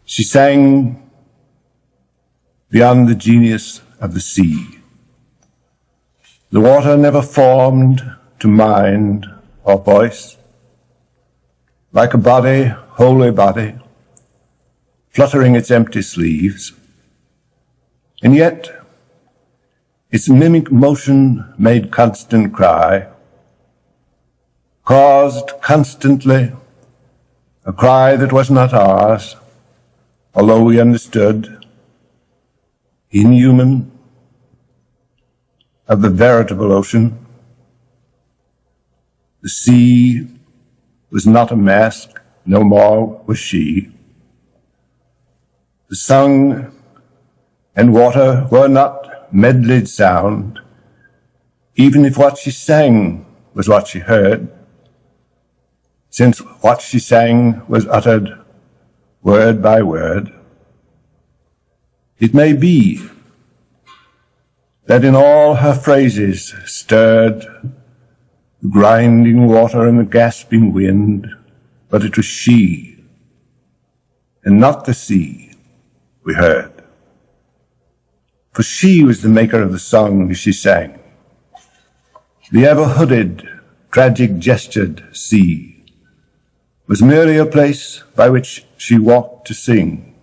She sang beyond the genius of the sea. The water never formed to mind or voice, like a body, holy body, fluttering its empty sleeves, and yet its mimic motion made constant cry, caused constantly a cry that was not ours, although we understood, inhuman, of the veritable ocean. The sea was not a mask, no more was she. The song and water were not medleyed sound, even if what she sang was what she heard, since what she sang was uttered word by word. It may be that in all her phrases stirred the grinding water and the gasping wind, but it was she, and not the sea, we heard. For she was the maker of the song she sang. The ever-hooded, tragic-gestured sea was merely a place by which she walked to sing.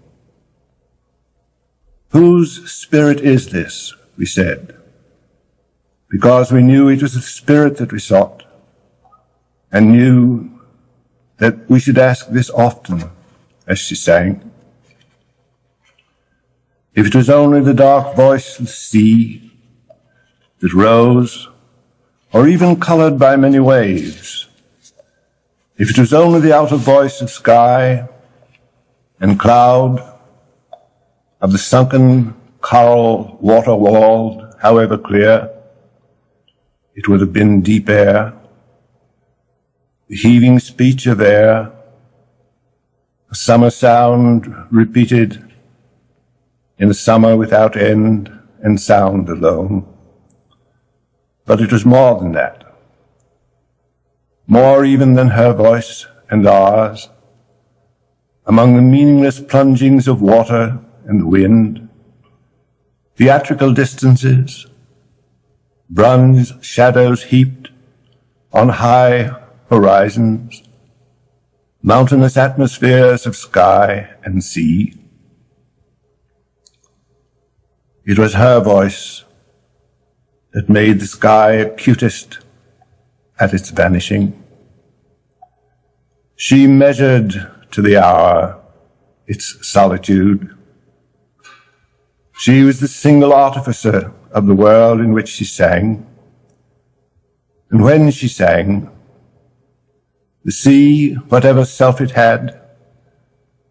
Whose spirit is this, we said, because we knew it was the spirit that we sought, and knew that we should ask this often as she sang. If it was only the dark voice of the sea that rose, or even colored by many waves, if it was only the outer voice of sky and cloud, of the sunken coral water-walled, however clear, it would have been deep air, the heaving speech of air, a summer sound repeated in a summer without end and sound alone. But it was more than that, more even than her voice and ours, among the meaningless plungings of water and wind, theatrical distances, bronze shadows heaped on high horizons, mountainous atmospheres of sky and sea. It was her voice that made the sky acutest at its vanishing. She measured to the hour its solitude. She was the single artificer of the world in which she sang. And when she sang, the sea, whatever self it had,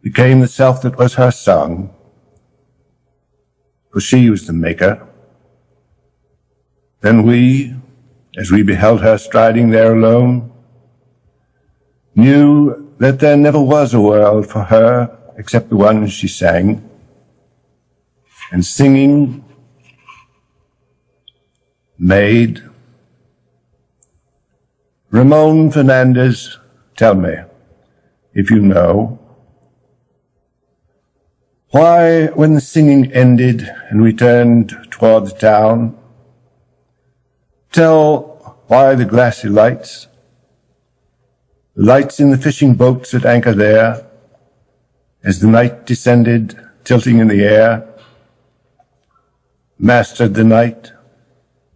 became the self that was her song. For she was the maker. Then we, as we beheld her striding there alone, knew that there never was a world for her except the one she sang. And singing made. Ramon Fernandez, tell me, if you know, why, when the singing ended and we turned toward the town, tell why the glassy lights, the lights in the fishing boats at anchor there, as the night descended, tilting in the air, mastered the night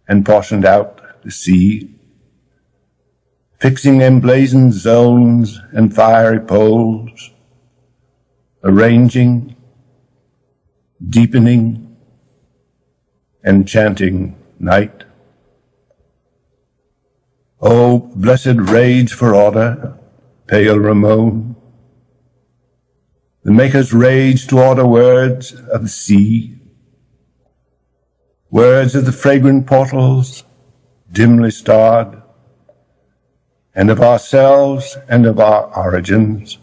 and portioned out the sea, fixing emblazoned zones and fiery poles, arranging, deepening, and chanting night. Oh, blessed rage for order, pale Ramon, the maker's rage to order words of the sea, words of the fragrant portals, dimly starred, and of ourselves and of our origins,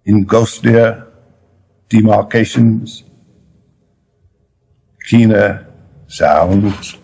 in ghostlier demarcations, keener sounds.